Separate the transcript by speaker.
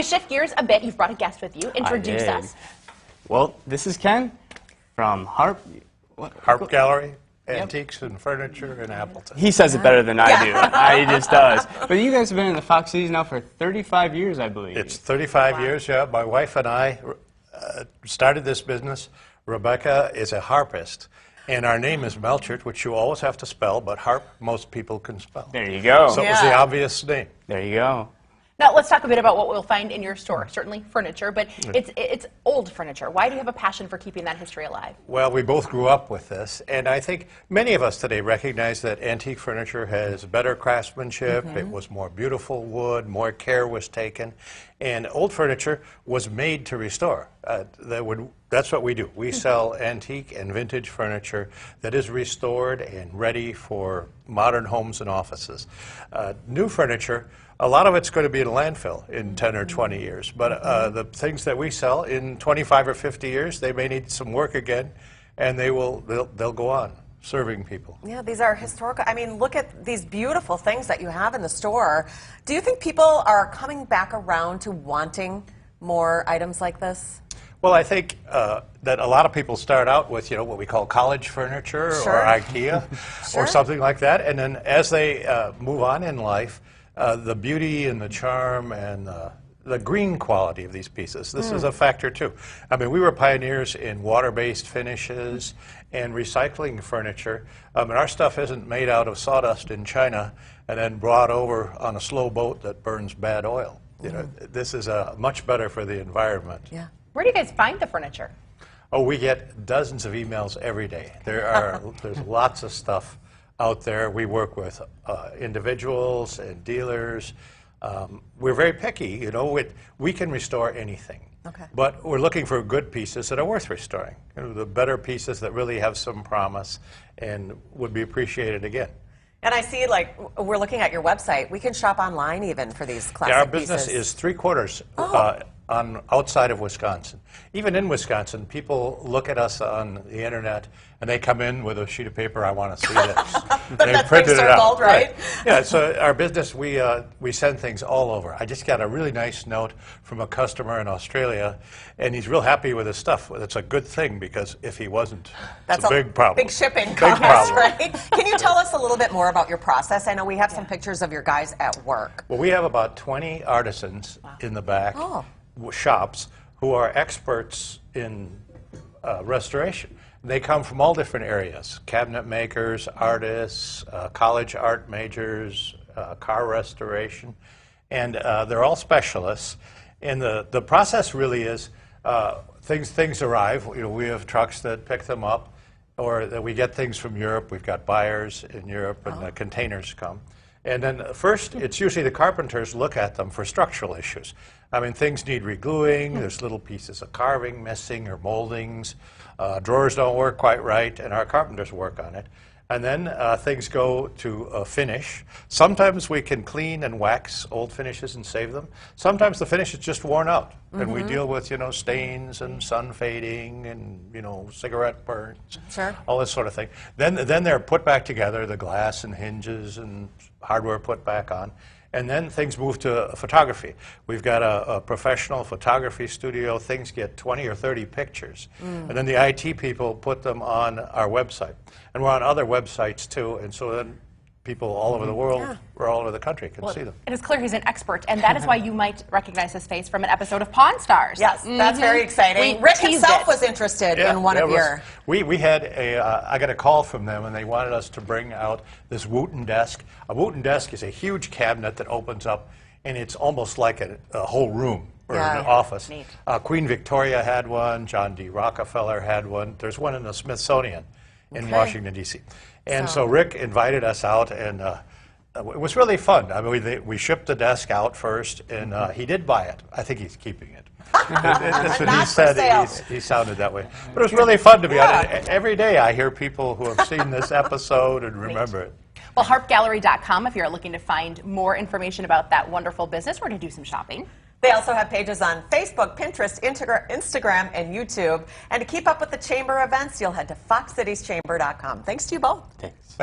Speaker 1: To shift gears a bit, you've brought a guest with you. Introduce us.
Speaker 2: Well, this is Ken from Harp
Speaker 3: Gallery, Antiques and Furniture in Appleton.
Speaker 2: He says it better than I do. He just does. But you guys have been in the Fox Cities now for 35 years, I believe.
Speaker 3: It's 35 years, yeah. My wife and I started this business. Rebecca is a harpist, and our name is Melchert, which you always have to spell, but harp most people can spell.
Speaker 2: There you go.
Speaker 3: So it was the obvious name.
Speaker 2: There you go.
Speaker 1: Now, let's talk a bit about what we'll find in your store. Certainly furniture, but it's old furniture. Why do you have a passion for keeping that history alive?
Speaker 3: Well, we both grew up with this, and I think many of us today recognize that antique furniture has better craftsmanship, it was more beautiful wood, more care was taken, and old furniture was made to restore. That's what we do. We sell antique and vintage furniture that is restored and ready for modern homes and offices. New furniture, a lot of it's going to be in a landfill in 10 or 20 years, but the things that we sell in 25 or 50 years, they may need some work again, and they'll go on serving people.
Speaker 4: Yeah, these are historical. I mean, look at these beautiful things that you have in the store. Do you think people are coming back around to wanting more items like this?
Speaker 3: Well, I think that a lot of people start out with, what we call college furniture or IKEA or something like that, and then as they move on in life, the beauty and the charm and the green quality of these pieces. This is a factor too. I mean, we were pioneers in water-based finishes and recycling furniture. And our stuff isn't made out of sawdust in China and then brought over on a slow boat that burns bad oil. This is much better for the environment.
Speaker 4: Yeah.
Speaker 1: Where do you guys find the furniture?
Speaker 3: Oh, we get dozens of emails every day. There's lots of stuff out there. We work with individuals and dealers. We're very picky, we can restore anything.
Speaker 4: Okay.
Speaker 3: But we're looking for good pieces that are worth restoring. The better pieces that really have some promise and would be appreciated again.
Speaker 4: And I see, we're looking at your website. We can shop online even for these classic
Speaker 3: our business
Speaker 4: pieces.
Speaker 3: is three-quarters outside of Wisconsin. Even in Wisconsin, people look at us on the internet and they come in with a sheet of paper, I want to see this. They printed it out.
Speaker 4: Right?
Speaker 3: Yeah, so our business, we send things all over. I just got a really nice note from a customer in Australia, and he's real happy with his stuff. It's a good thing, because if he wasn't, it's a big problem.
Speaker 4: Big shipping
Speaker 3: big
Speaker 4: cost, right? Can you tell us a little bit more about your process? I know we have some pictures of your guys at work.
Speaker 3: Well, we have about 20 artisans in the back. Shops who are experts in restoration. They come from all different areas: cabinet makers, artists, college art majors, car restoration, and they're all specialists. And the process really is things arrive. We have trucks that pick them up, or that we get things from Europe. We've got buyers in Europe, and the containers come. And then first, it's usually the carpenters look at them for structural issues. I mean, things need regluing, there's little pieces of carving missing or moldings, drawers don't work quite right, and our carpenters work on it. And then things go to a finish. Sometimes we can clean and wax old finishes and save them. Sometimes the finish is just worn out, and we deal with, stains and sun fading and, cigarette burns, all this sort of thing. Then they're put back together, the glass and hinges and hardware put back on. And then things move to photography. We've got a professional photography studio. Things get 20 or 30 pictures. And then the IT people put them on our website. And we're on other websites too, and so then people all over the world or all over the country can see them.
Speaker 1: It is clear he's an expert, and that is why you might recognize his face from an episode of Pawn Stars.
Speaker 4: Yes, that's very exciting. Rick himself was interested in one of your...
Speaker 3: We had I got a call from them, and they wanted us to bring out this Wooten desk. A Wooten desk is a huge cabinet that opens up, and it's almost like a whole room or an office. Queen Victoria had one, John D. Rockefeller had one. There's one in the Smithsonian in Washington, D.C. And so Rick invited us out, and it was really fun. I mean, we shipped the desk out first, and he did buy it. I think he's keeping it. That's what he said. He sounded that way. But it was really fun to be on it. Every day I hear people who have seen this episode and remember it.
Speaker 1: Well, harpgallery.com if you're looking to find more information about that wonderful business or to do some shopping.
Speaker 4: They also have pages on Facebook, Pinterest, Instagram, and YouTube. And to keep up with the Chamber events, you'll head to foxcitieschamber.com. Thanks to you both.
Speaker 3: Thanks.